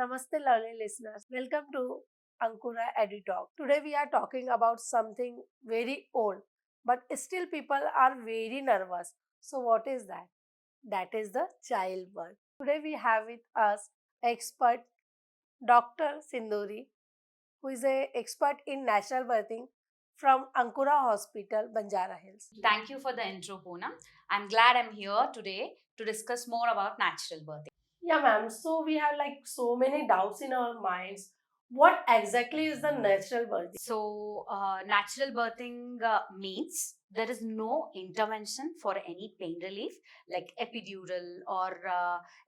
Namaste, lovely listeners. Welcome to Ankura EduTalk. Today we are talking about something very old, but still people are very nervous. So what is that? That is the childbirth. Today we have with us expert Dr. Sindhuri, who is a expert in natural birthing from Ankura Hospital, Banjara Hills. Thank you for the intro, Poonam. I'm glad I'm here today to discuss more about natural birthing. Yeah, ma'am. So we have like so many doubts in our minds. What exactly is the natural birthing? Natural birthing means there is no intervention for any pain relief like epidural or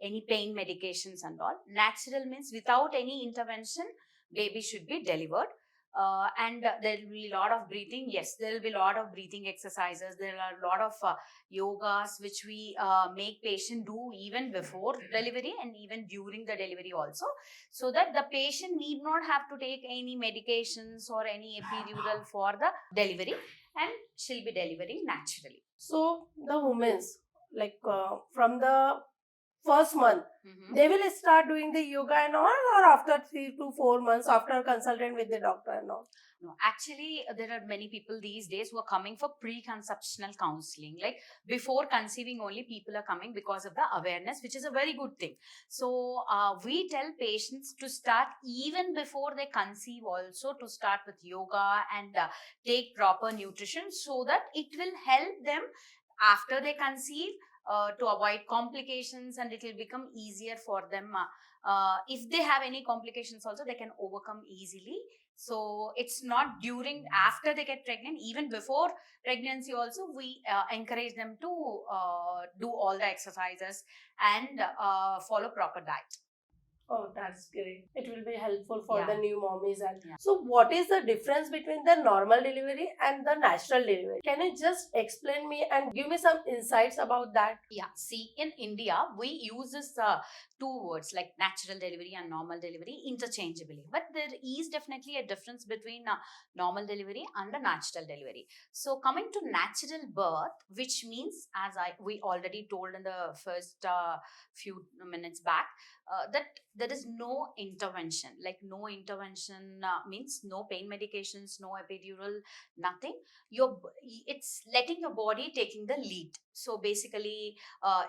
any pain medications and all. Natural means without any intervention, baby should be delivered. And there will be a lot of breathing. Yes, there will be a lot of breathing exercises. There are a lot of yogas which we make patient do even before delivery and even during the delivery also, so that the patient need not have to take any medications or any epidural for the delivery, and she'll be delivering naturally. So the women's like from the first month Mhm. they will start doing the yoga and all, or after 3 to 4 months after consulting with the doctor and all. No, actually, there are many people these days who are coming for pre-conceptional counseling. Like before conceiving, only people are coming because of the awareness, which is a very good thing. So, we tell patients to start even before they conceive, also to start with yoga and take proper nutrition so that it will help them after they conceive. To avoid complications, and it will become easier for them. If they have any complications also, they can overcome easily. So it's not during, after they get pregnant, even before pregnancy also we encourage them to do all the exercises and follow proper diet. Oh, that's great. It will be helpful for the Yeah. new mommies. And Yeah. so, what is the difference between the normal delivery and the natural delivery? Can you just explain me and give me some insights about that? Yeah, see, in India, we use this two words like natural delivery and normal delivery interchangeably. But there is definitely a difference between normal delivery and the natural delivery. So, coming to natural birth, which means, as we already told in the first few minutes back, that there is no intervention. Like no intervention means no pain medications, no epidural, nothing. It's letting your body taking the lead. So basically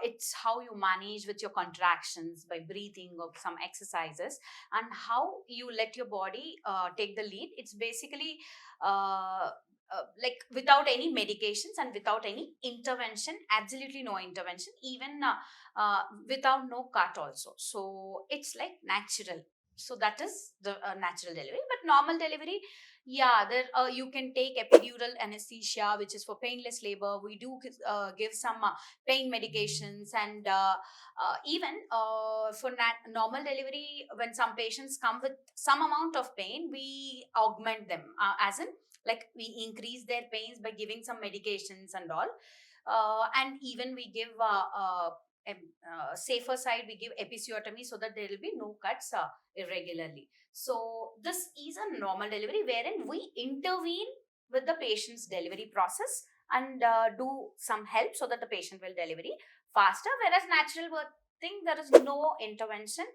it's how you manage with your contractions by breathing or some exercises, and how you let your body take the lead. It's basically like without any medications and without any intervention, absolutely no intervention, even without no cut also. So it's like natural. So that is the natural delivery. But normal delivery, yeah, there you can take epidural anesthesia, which is for painless labor. We do give some pain medications, and even for normal delivery, when some patients come with some amount of pain, we augment them, as in like we increase their pains by giving some medications and all. And even we give safer side, we give episiotomy so that there will be no cuts irregularly. So this is a normal delivery wherein we intervene with the patient's delivery process and do some help so that the patient will delivery faster. Whereas natural birthing, there is no intervention,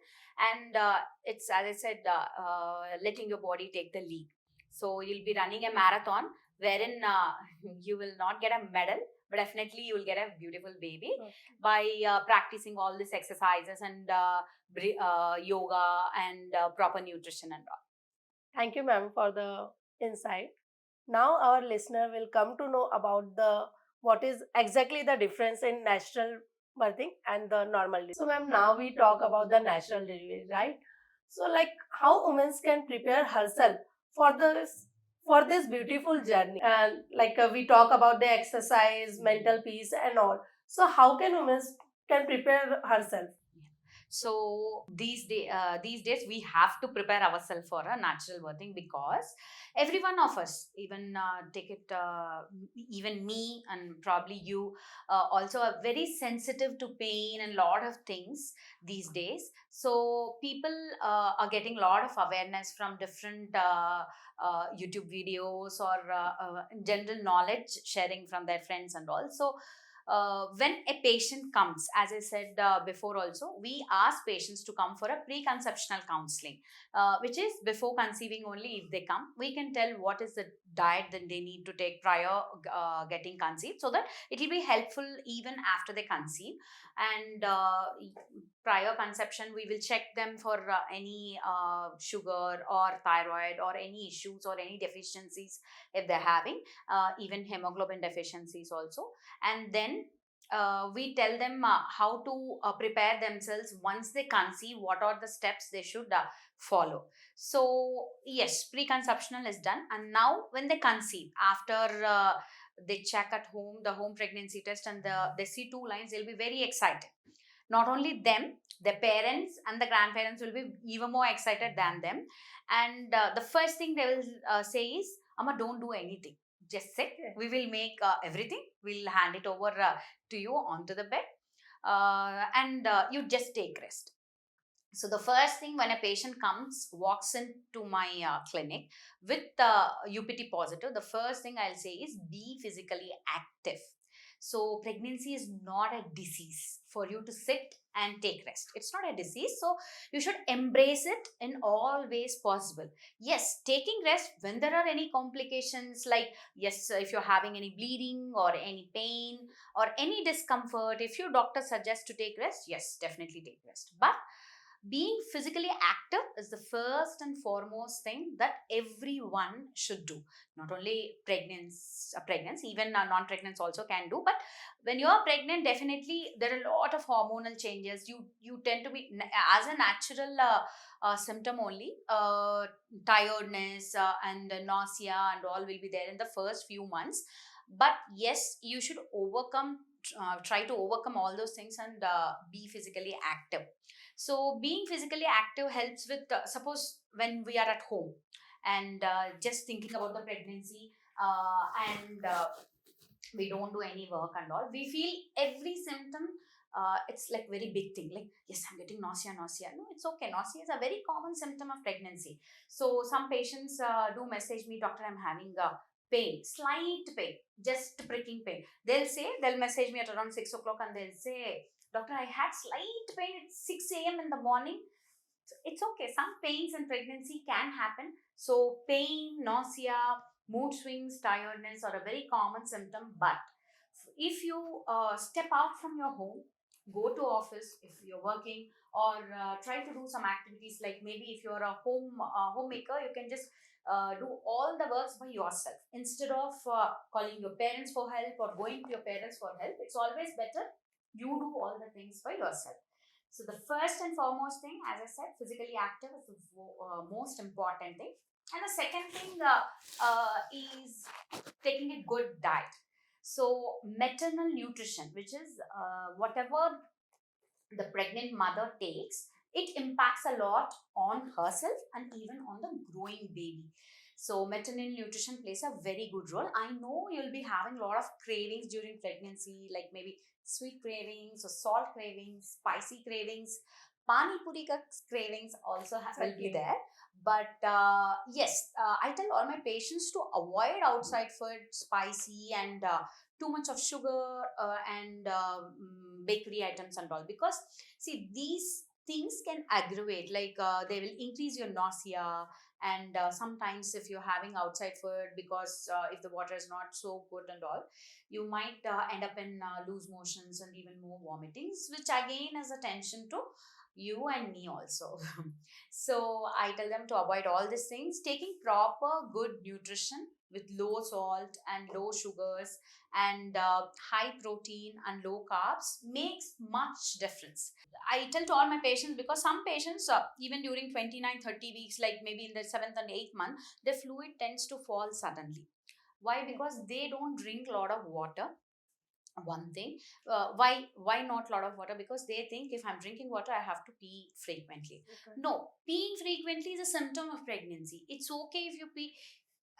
and it's, as I said, letting your body take the lead. So you'll be running a marathon wherein you will not get a medal, but definitely you will get a beautiful baby. Okay. By practicing all these exercises and yoga and proper nutrition and all. Thank you, ma'am, for the insight. Now, our listener will come to know about the what is exactly the difference in natural birthing and the normal delivery. So, ma'am, now we talk about the natural delivery, right? So, like how women can prepare herself for this beautiful journey, and like we talk about the exercise, mental peace, and all. So, how can women can prepare herself? So these days we have to prepare ourselves for a natural birthing, because every one of us, even take it, even me and probably you, also are very sensitive to pain and lot of things these days. So people are getting a lot of awareness from different YouTube videos or general knowledge sharing from their friends and all. So when a patient comes, as I said before also, we ask patients to come for a preconceptional counseling, which is before conceiving only. If they come, we can tell what is the diet that they need to take prior getting conceived, so that it will be helpful even after they conceive. And prior conception, we will check them for any sugar or thyroid or any issues or any deficiencies if they're having, even hemoglobin deficiencies also. And then we tell them how to prepare themselves once they conceive, what are the steps they should follow. So yes, preconceptional is done, and now when they conceive, after they check at home the home pregnancy test, and they see two lines, they'll be very excited. Not only them, their parents and the grandparents will be even more excited than them. And the first thing they will say is, Amma, don't do anything, just sit, we will make everything, we'll hand it over to you onto the bed, and you just take rest. So the first thing, when a patient walks into my clinic with UPT positive, the first thing I'll say is be physically active. So pregnancy is not a disease for you to sit and take rest. It's not a disease. So you should embrace it in all ways possible. Yes, taking rest when there are any complications, like yes, if you're having any bleeding or any pain or any discomfort, if your doctor suggests to take rest, yes, definitely take rest. But being physically active is the first and foremost thing that everyone should do. Not only pregnant, even non-pregnant also can do. But when you're pregnant, definitely there are a lot of hormonal changes. You tend to be, as a natural symptom only, tiredness and nausea and all will be there in the first few months. But yes, you should try to overcome all those things and be physically active. So being physically active helps with, suppose when we are at home and just thinking about the pregnancy, and we don't do any work and all, we feel every symptom, it's like very big thing, like yes, I'm getting nausea. No, it's okay, nausea is a very common symptom of pregnancy. So some patients do message me, doctor, I'm having pain, slight pain, just pricking pain. They'll message me at around 6 o'clock and they'll say, doctor, I had slight pain at 6 a.m. in the morning. It's okay. Some pains in pregnancy can happen. So pain, nausea, mood swings, tiredness are a very common symptom. But if you step out from your home, go to office if you're working, or try to do some activities, like maybe if you're a homemaker, you can just do all the works by yourself instead of calling your parents for help or going to your parents for help. It's always better you do all the things by yourself. So the first and foremost thing, as I said, physically active is the most important thing. And the second thing is taking a good diet. So maternal nutrition, which is whatever the pregnant mother takes, it impacts a lot on herself and even on the growing baby. So maternal nutrition plays a very good role. I know you'll be having a lot of cravings during pregnancy, like maybe sweet cravings or salt cravings, spicy cravings, pani puri ka cravings also will be there. But yes, I tell all my patients to avoid outside food, spicy, and too much of sugar and bakery items and all, because see, these things can aggravate, like they will increase your nausea. And sometimes if you're having outside food, because if the water is not so good and all, you might end up in loose motions and even more vomitings, which again is attention to you and me also. So I tell them to avoid all these things, taking proper good nutrition with low salt and low sugars and high protein and low carbs makes much difference. I tell to all my patients, because some patients, even during 29, 30 weeks, like maybe in the 7th and 8th month, their fluid tends to fall suddenly. Why? Because they don't drink a lot of water. One thing, why not a lot of water? Because they think, if I'm drinking water, I have to pee frequently. Okay. No, peeing frequently is a symptom of pregnancy. It's okay if you pee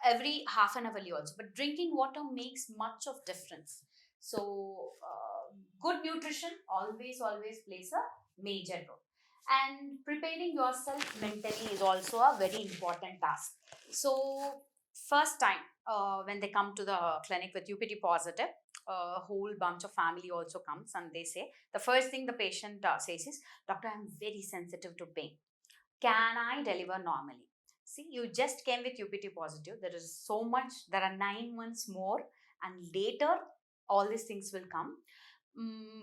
every half an hourly also, but drinking water makes much of difference. So good nutrition always plays a major role. And preparing yourself mentally is also a very important task. So first time when they come to the clinic with UPT positive, a whole bunch of family also comes and they say, the first thing the patient says is, doctor, I'm very sensitive to pain. Can I deliver normally? See, you just came with UPT positive. There is so much, there are 9 months more, and later all these things will come.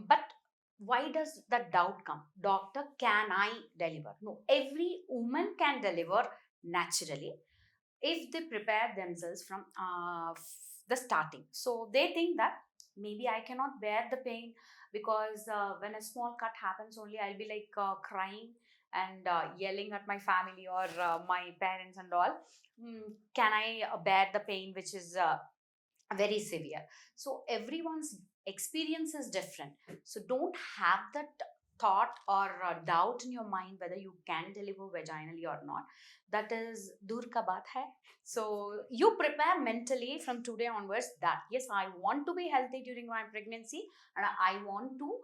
But why does that doubt come? Doctor, can I deliver? No, every woman can deliver naturally if they prepare themselves from the starting. So they think that maybe I cannot bear the pain, because when a small cut happens only, I'll be like crying and yelling at my family or my parents and all. Can I bear the pain which is very severe? So everyone's experience is different. So don't have that thought or doubt in your mind whether you can deliver vaginally or not. That is dur ka baat hai. So you prepare mentally from today onwards that yes, I want to be healthy during my pregnancy, and I want to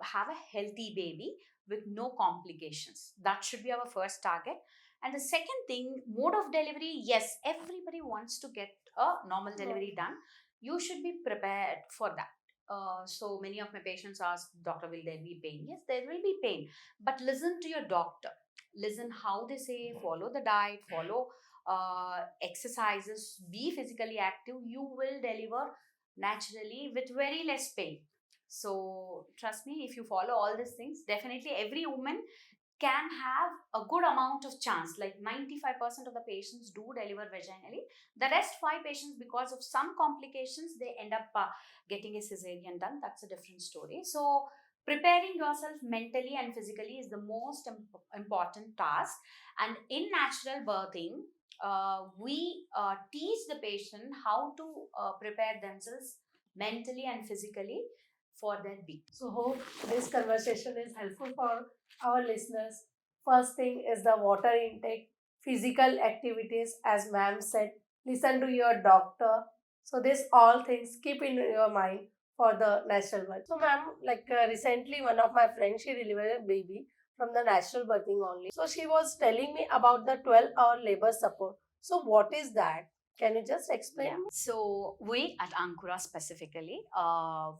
have a healthy baby with no complications. That should be our first target. And the second thing, mode of delivery, yes, everybody wants to get a normal delivery done. You should be prepared for that. So many of my patients ask, doctor, will there be pain? Yes, there will be pain, but listen to your doctor. Listen how they say, follow the diet, follow exercises, be physically active. You will deliver naturally with very less pain. So trust me, if you follow all these things, definitely every woman can have a good amount of chance. Like 95% of the patients do deliver vaginally. The rest 5 patients, because of some complications, they end up getting a cesarean done. That's a different story. So preparing yourself mentally and physically is the most important task. And in natural birthing, we teach the patient how to prepare themselves mentally and physically for their baby. So hope this conversation is helpful for our listeners. First thing is the water intake, physical activities, as ma'am said. Listen to your doctor. So this all things keep in your mind for the natural birth. So ma'am, like recently one of my friends, she delivered a baby from the natural birthing only. So she was telling me about the 12-hour labor support. So what is that? Can you just explain? Yeah. So we at Ankura specifically,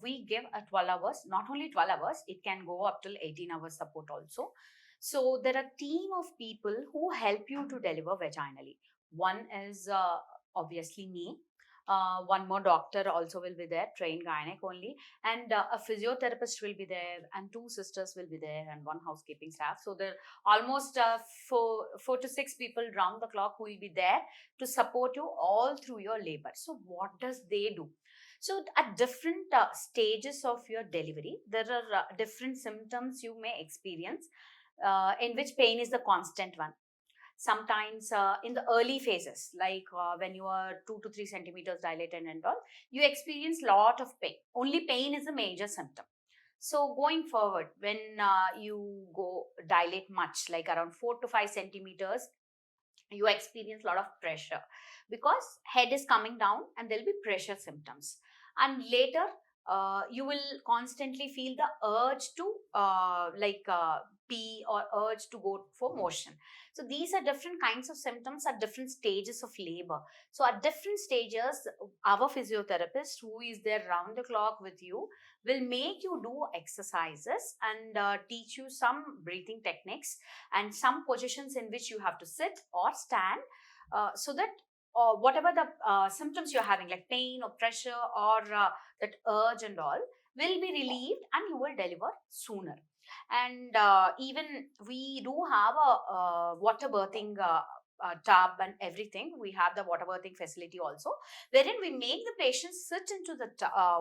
we give a 12 hours, not only 12 hours, it can go up till 18 hours support also. So there are team of people who help you to deliver vaginally. One is obviously me. One more doctor also will be there, trained gynec only, and a physiotherapist will be there, and 2 sisters will be there, and 1 housekeeping staff. So there are almost 4 to 6 people round the clock who will be there to support you all through your labor. So what does they do? So at different stages of your delivery, there are different symptoms you may experience, in which pain is the constant one. Sometimes in the early phases, like when you are 2 to 3 centimeters dilated and all, you experience lot of pain. Only pain is a major symptom. So going forward, when you go dilate much, like around 4 to 5 centimeters, you experience a lot of pressure, because head is coming down and there'll be pressure symptoms. And later you will constantly feel the urge to pee, or urge to go for motion. So these are different kinds of symptoms at different stages of labor. So at different stages, our physiotherapist, who is there round the clock with you, will make you do exercises and teach you some breathing techniques and some positions in which you have to sit or stand, so that whatever the symptoms you're having, like pain or pressure or that urge and all, will be relieved and you will deliver sooner. And even we do have a water birthing tub and everything. We have the water birthing facility also, wherein we make the patients sit into the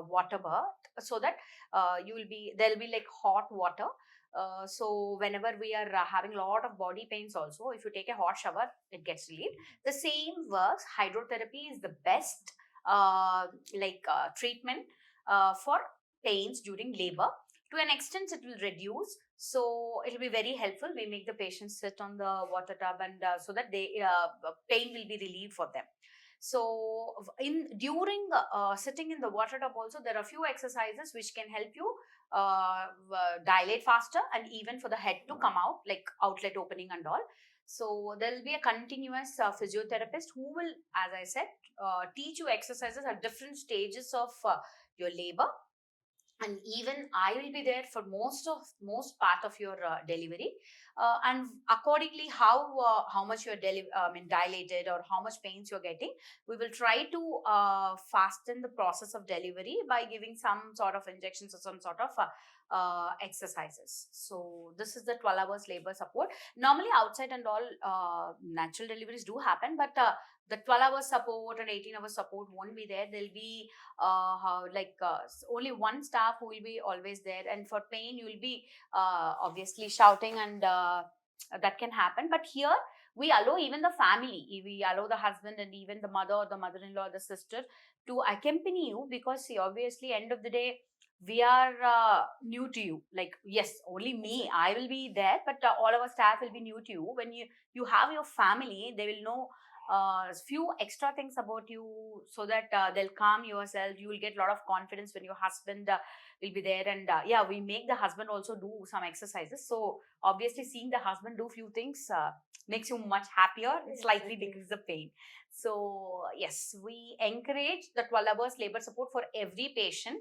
water bath, so that there'll be like hot water. So whenever we are having a lot of body pains also, if you take a hot shower, it gets relieved. The same works. Hydrotherapy is the best treatment for pains during labor. To an extent, it will reduce. So it will be very helpful. We make the patients sit on the water tub, and so that they pain will be relieved for them. So in during sitting in the water tub also, there are few exercises which can help you dilate faster, and even for the head to come out, like outlet opening and all. So there will be a continuous physiotherapist who will, as I said, teach you exercises at different stages of your labor, and even I will be there for most part of your delivery, and accordingly how much you're dilated or how much pains you're getting, we will try to fasten the process of delivery by giving some sort of injections or some sort of exercises. So this is the 12 hours labor support. Normally outside and all natural deliveries do happen, but the 12 hours support and 18 hours support won't be there. There'll be only one staff who will be always there, and for pain you will be obviously shouting, and that can happen. But here we allow even the family, we allow the husband and even the mother or the mother-in-law or the sister to accompany you, because see, obviously end of the day we are new to you. Like, yes, only me, I will be there, but all our staff will be new to you. When you have your family, they will know few extra things about you, so that they'll calm yourself. You will get a lot of confidence when your husband will be there. And yeah, we make the husband also do some exercises, so obviously seeing the husband do few things makes you much happier, slightly decrease the pain. So yes, we encourage the 12 hours labor support for every patient,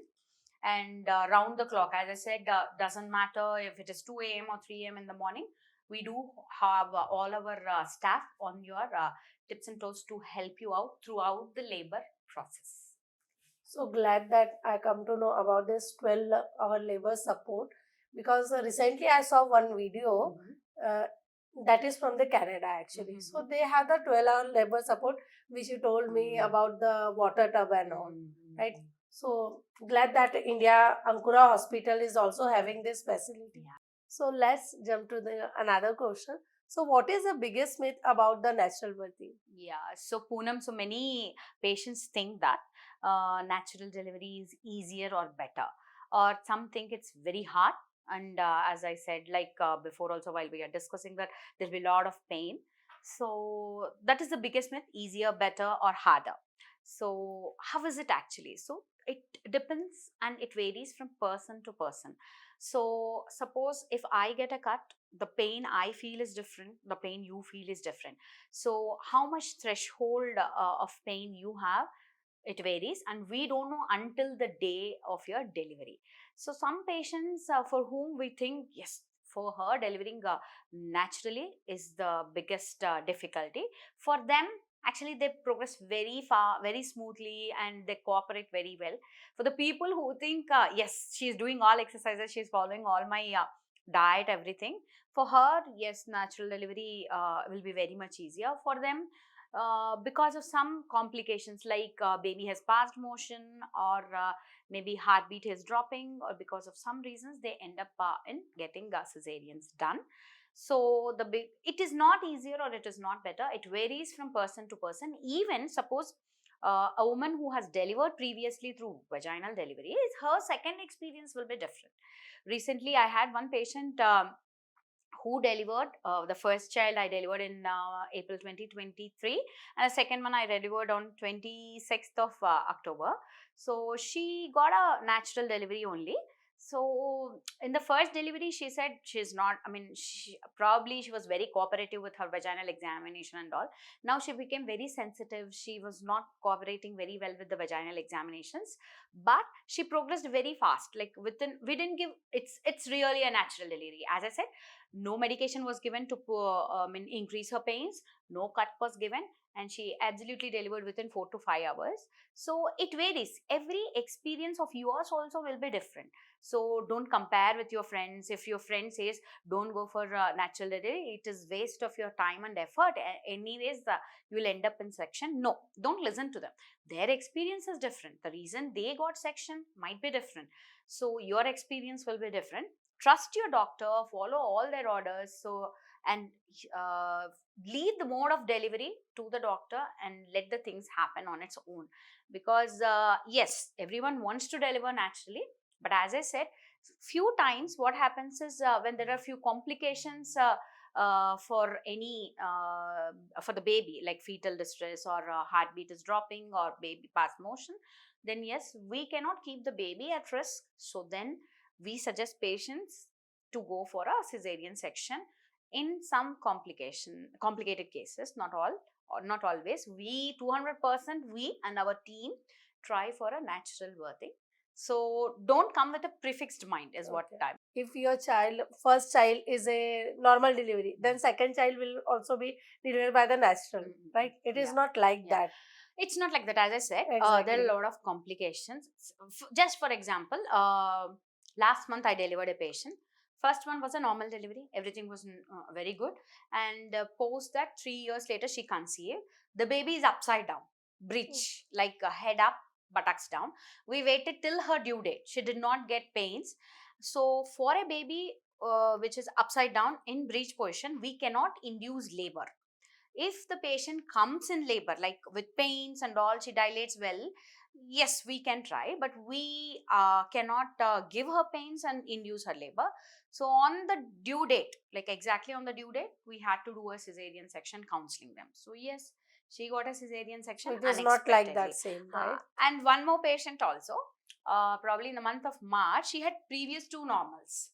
and round the clock, as I said, doesn't matter if it is 2 a.m or 3 a.m in the morning. We do have all our staff on your tips and toes to help you out throughout the labor process. So glad that I come to know about this 12-hour labor support, because recently I saw one video uh, that is from the Canada actually. So they have the 12-hour labor support, which you told me about the water tub and all, right? So glad that India Ankura Hospital is also having this facility. Yeah. So let's jump to the another question. So what is the biggest myth about the natural birthing? Yeah, so Poonam, so many patients think that natural delivery is easier or better, or some think it's very hard. And as I said, like before, also while we are discussing that, there'll be a lot of pain. So that is the biggest myth: easier, better, or harder. So how is it actually? So it depends and it varies from person to person. So suppose if I get a cut, the pain I feel is different, the pain you feel is different. So how much threshold of pain you have, it varies, and we don't know until the day of your delivery. So some patients for whom we think, yes, for her delivering naturally is the biggest difficulty. For them, actually they progress very far, very smoothly, and they cooperate very well. For the people who think, yes, she's doing all exercises, she's following all my diet, everything, for her, yes, natural delivery will be very much easier for them, because of some complications, like baby has passed motion, or maybe heartbeat is dropping, or because of some reasons they end up in getting cesareans done. So it is not easier or it is not better, it varies from person to person. Even suppose a woman who has delivered previously through vaginal delivery, her second experience will be different. Recently I had one patient who delivered the first child I delivered in April 2023, and the second one I delivered on 26th of October. So she got a natural delivery only. So in the first delivery, she said she's not, I mean, she was very cooperative with her vaginal examination and all. Now she became very sensitive. She was not cooperating very well with the vaginal examinations, but she progressed very fast. Like we didn't give, it's really a natural delivery. As I said, no medication was given to increase her pains, no cut was given, and she absolutely delivered within 4 to 5 hours. So it varies, every experience of yours also will be different. So don't compare with your friends. If your friend says don't go for natural delivery, it is waste of your time and effort. Anyways, you will end up in section. No, don't listen to them. Their experience is different, the reason they got section might be different, so your experience will be different. Trust your doctor, follow all their orders. So, and uh, leave the mode of delivery to the doctor and let the things happen on its own. Because yes, everyone wants to deliver naturally, but as I said, few times what happens is when there are few complications for any for the baby, like fetal distress, or heartbeat is dropping, or baby past motion, then yes, we cannot keep the baby at risk. So then we suggest patients to go for a cesarean section in some complicated cases, not all or not always. We 200% we and our team try for a natural birthing. So don't come with a prefixed mind is what Okay. I. If your first child is a normal delivery, then second child will also be delivered by the natural, right? It is Yeah. not like Yeah. that. It's not like that. As I said, there are a Exactly. lot of complications. Just for example, last month I delivered a patient. First one was a normal delivery. Everything was very good. And post that, 3 years later, she conceived. The baby is upside down, breech, like head up, buttocks down. We waited till her due date. She did not get pains. So for a baby which is upside down in breech position, we cannot induce labor. If the patient comes in labor like with pains and all, she dilates well, yes, we can try, but we cannot give her pains and induce her labor. So on the due date, like exactly on the due date, we had to do a cesarean section counseling them. So yes, she got a cesarean So section it is not like that unexpectedly. same, right? And one more patient also, probably in the month of March, she had previous two normals.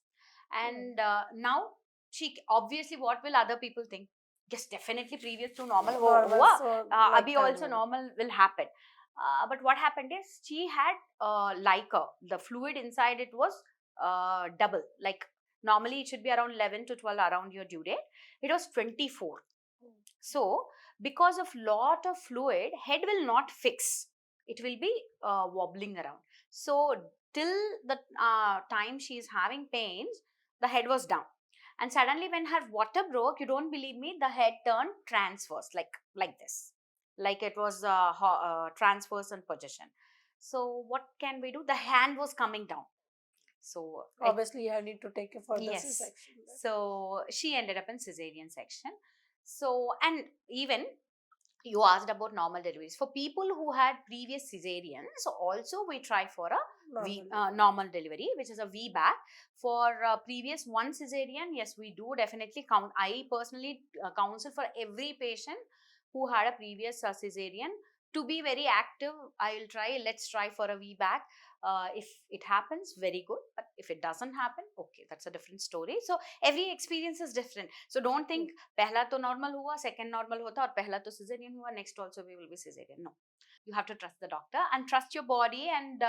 And now she obviously, what will other people think? Yes, definitely previous to normal. Normal, so like Abhi third also one. normal will happen. But what happened is she had the fluid inside it was double. Like normally it should be around 11 to 12 around your due date. It was 24. So because of lot of fluid, head will not fix. It will be wobbling around. So till the time she is having pains, the head was down. And suddenly when her water broke, you don't believe me, the head turned transverse, like this, like it was transverse in position. So what can we do? The hand was coming down. So Obviously, you need to take it for the yes. C-section. So she ended up in cesarean section. So, and even you asked about normal deliveries. For people who had previous cesareans, also we try for a Normal. normal delivery, which is a VBAC. For previous one cesarean, yes, we do definitely count. I personally counsel for every patient who had a previous cesarean to be very active. I will try, let's try for a VBAC. If it happens, very good. But if it doesn't happen, okay, that's a different story. So every experience is different. So don't think पहला तो normal हुआ, second normal होता और पहला तो cesarean हुआ, next also we will be cesarean. No, you have to trust the doctor and trust your body, and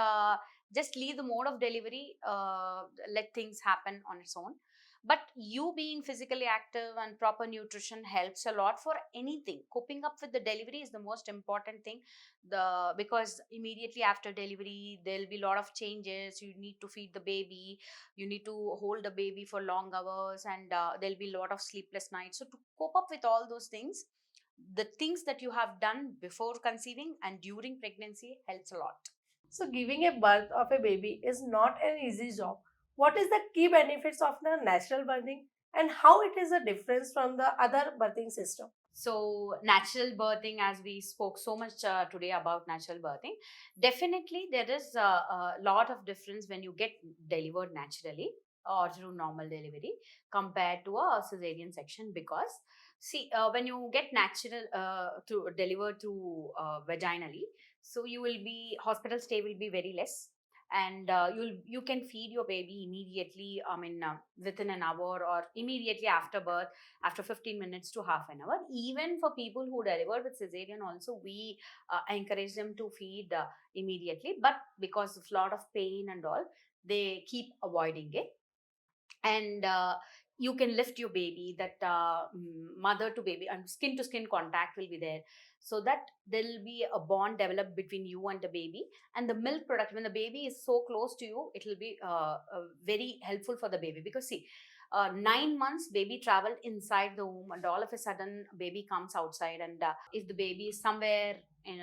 just leave the mode of delivery, let things happen on its own. But you being physically active and proper nutrition helps a lot for anything. Coping up with the delivery is the most important thing. Because immediately after delivery there'll be a lot of changes. You need to feed the baby, you need to hold the baby for long hours, and there'll be a lot of sleepless nights. So to cope up with all those things, the things that you have done before conceiving and during pregnancy helps a lot. So, giving a birth of a baby is not an easy job. What is the key benefits of the natural birthing and how it is a difference from the other birthing system? So natural birthing, as we spoke so much today about natural birthing, definitely there is a lot of difference when you get delivered naturally or through normal delivery compared to a cesarean section. Because see, when you get natural through delivered through vaginally, so you will be, hospital stay will be very less, and you can feed your baby immediately, I mean within an hour or immediately after birth, after 15 minutes to half an hour. Even for people who deliver with cesarean also, we encourage them to feed immediately, but because of lot of pain and all, they keep avoiding it. And you can lift your baby, that mother to baby and skin to skin contact will be there, so that there will be a bond developed between you and the baby. And the milk product, when the baby is so close to you, it will be very helpful for the baby. Because see, 9 months baby traveled inside the womb, and all of a sudden baby comes outside, and if the baby is somewhere in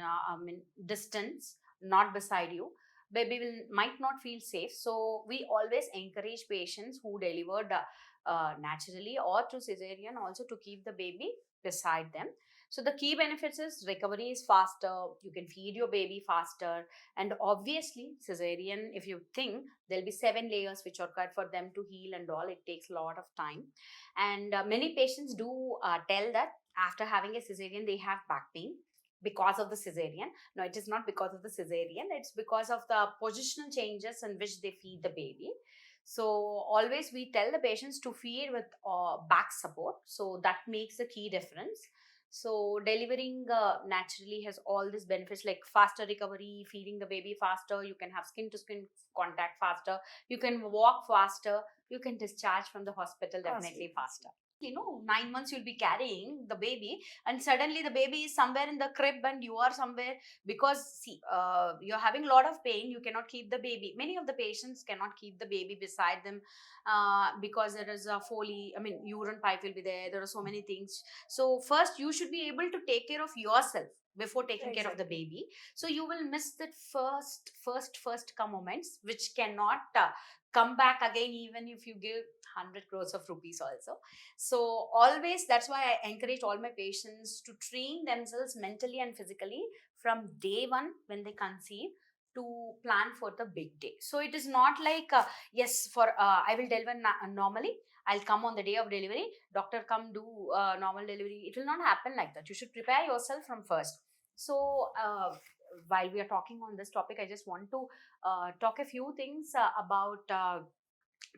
distance, not beside you, baby will might not feel safe. So we always encourage patients who delivered naturally or through cesarean also to keep the baby beside them. So the key benefits is recovery is faster, you can feed your baby faster, and obviously cesarean, if you think, there'll be 7 layers which are cut for them to heal and all, it takes a lot of time. And many patients do tell that after having a cesarean they have back pain because of the cesarean. No, it is not because of the cesarean, it's because of the positional changes in which they feed the baby. So always we tell the patients to feed with back support, so that makes the key difference. So delivering naturally has all these benefits like faster recovery, feeding the baby faster, you can have skin to skin contact faster, you can walk faster, you can discharge from the hospital definitely faster. 9 months you'll be carrying the baby, and suddenly the baby is somewhere in the crib and you are somewhere, because see, you're having a lot of pain, you cannot keep the baby. Many of the patients cannot keep the baby beside them, because there is a foley, I mean urine pipe will be there are so many things. So first you should be able to take care of yourself before taking care of the Exactly. baby. So you will miss that first come moments, which cannot come back again even if you give 100 crores of rupees also. So always, that's why I encourage all my patients to train themselves mentally and physically from day one when they conceive, to plan for the big day. So it is not like yes, for I will deliver normally, I'll come on the day of delivery, doctor come do normal delivery. It will not happen like that. You should prepare yourself from first. So while we are talking on this topic, I just want to talk a few things about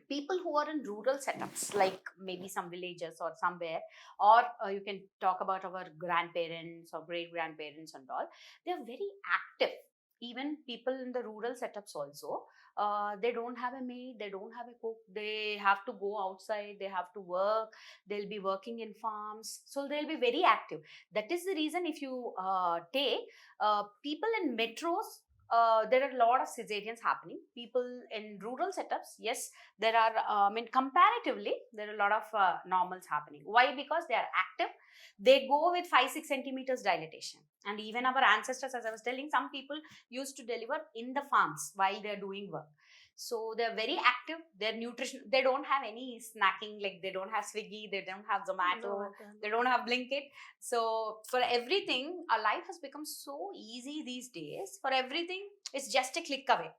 people who are in rural setups, like maybe some villages or somewhere, or you can talk about our grandparents or great grandparents and all. They are very active. Even people in the rural setups also, they don't have a maid, they don't have a cook, they have to go outside, they have to work, they'll be working in farms, so they'll be very active. That is the reason, if you take people in metros, there are a lot of cesareans happening. People in rural setups, yes, there are I mean comparatively there are a lot of normals happening. Why? Because they are active, they go with 5-6 centimeters dilatation. And even our ancestors, as I was telling, some people used to deliver in the farms while they're doing work. So they're very active, their nutrition, they don't have any snacking, like they don't have Swiggy, they don't have No, Zomato, I don't. they don't have Blinkit. So for everything, our life has become so easy these days. For everything, it's just a click away.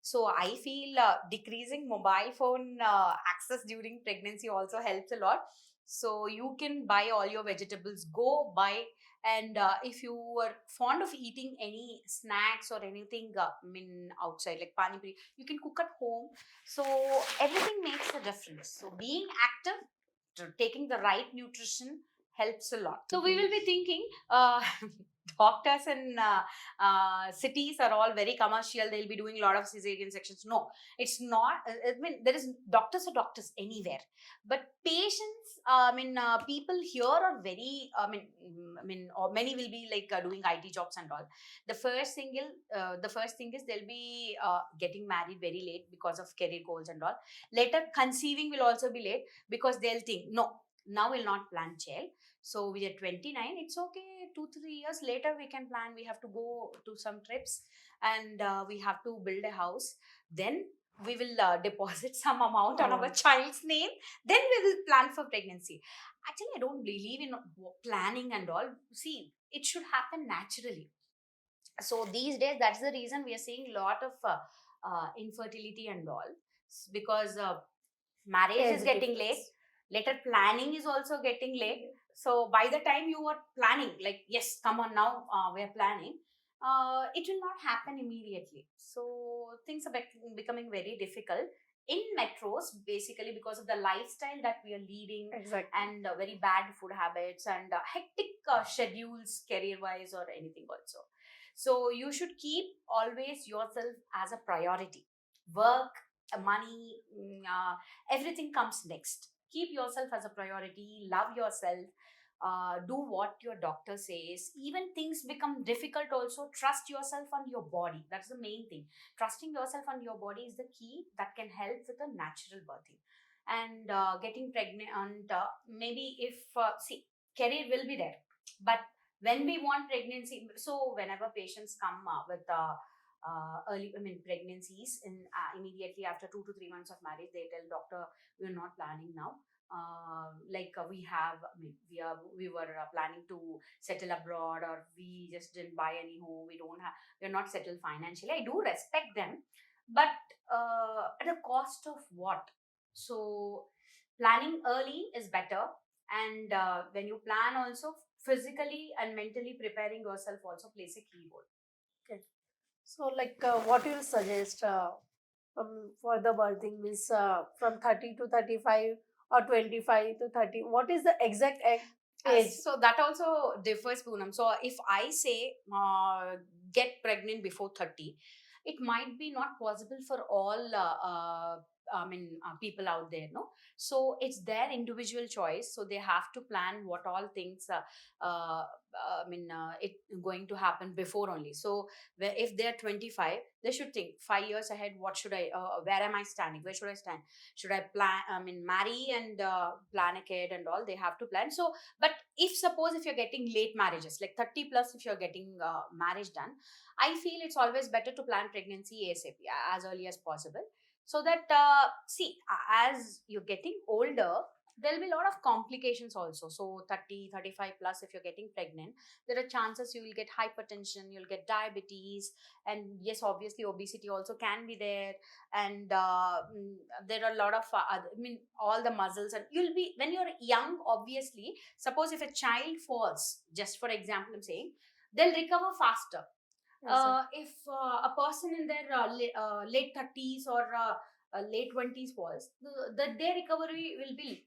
So I feel decreasing mobile phone access during pregnancy also helps a lot. So you can buy all your vegetables, go buy. And if you were fond of eating any snacks or anything, I mean outside like pani puri, you can cook at home. So everything makes a difference. So being active, taking the right nutrition helps a lot. So we will be thinking, doctors in cities are all very commercial, they'll be doing a lot of cesarean sections. No, it's not. I mean, there is doctors are doctors anywhere, but patients, people here are very, or many will be like doing IT jobs and all. The first thing is they'll be getting married very late because of career goals and all. Later conceiving will also be late, because they'll think, no, now we'll not plan child. So we are 29, it's okay, 2-3 years later we can plan. We have to go to some trips, and we have to build a house. Then we will deposit some amount on our child's name. Then we will plan for pregnancy. Actually, I don't believe in planning and all. See, it should happen naturally. So these days, that's the reason we are seeing a lot of infertility and all, because marriage is Age getting late, difference. later planning is also getting late. So by the time you are planning, like yes, come on now, we are planning, it will not happen immediately. So things are becoming very difficult in metros, basically because of the lifestyle that we are leading, Exactly. and very bad food habits, and hectic schedules career wise or anything also. So you should keep always yourself as a priority. Work, money, everything comes next. Keep yourself as a priority, love yourself, do what your doctor says. Even things become difficult also, trust yourself on your body. That's the main thing. Trusting yourself on your body is the key that can help with a natural birthing. And getting pregnant, and maybe if see, career will be there, but when we want pregnancy, so whenever patients come with early, pregnancies, in immediately after 2 to 3 months of marriage, they tell doctor, we're not planning now. We have, we were planning to settle abroad, or we just didn't buy any home. We're not settled financially. I do respect them, but at a cost of what? So planning early is better, and when you plan also, physically and mentally preparing yourself also plays a key role. Okay. So, what you will suggest for the birthing means from 30 to 35 or 25 to 30? What is the exact age? age. So that also differs, Poonam. So if I say get pregnant before 30, it might be not possible for all people out there, no? So it's their individual choice. So they have to plan what all things it going to happen before only. So if they're 25, they should think 5 years ahead. What should I? Where am I standing? Where should I stand? Should I plan? Marry and plan a kid and all. They have to plan. So but if suppose if you're getting late marriages, like 30 plus, if you're getting marriage done, I feel it's always better to plan pregnancy ASAP, as early as possible, so that as you're getting older, there'll be a lot of complications also. So 30, 35 plus, if you're getting pregnant, there are chances you will get hypertension, you'll get diabetes, and yes, obviously obesity also can be there. And there are a lot of all the muscles, and you'll be, when you're young, obviously, suppose if a child falls, just for example I'm saying, they'll recover faster. If a person in their late 30s or late 20s falls, their recovery will be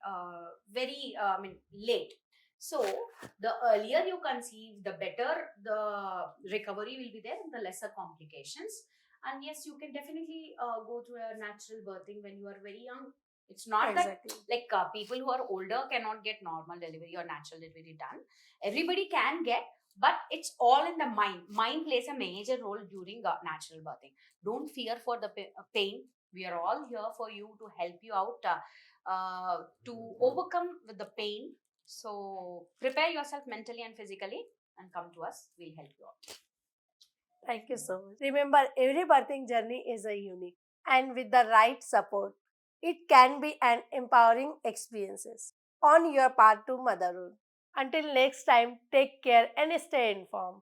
very late. So the earlier you conceive, the better the recovery will be there and the lesser complications. And yes, you can definitely go through a natural birthing when you are very young. It's not that Exactly. like people who are older cannot get normal delivery or natural delivery done. Everybody can get, but it's all in the mind plays a major role during natural birthing. Don't fear for the pain. We are all here for you to help you out, to overcome with the pain. So prepare yourself mentally and physically and come to us, we'll help you out. Thank you so much. Remember, every birthing journey is a unique, and with the right support, it can be an empowering experiences on your path to motherhood. Until next time, take care and stay informed.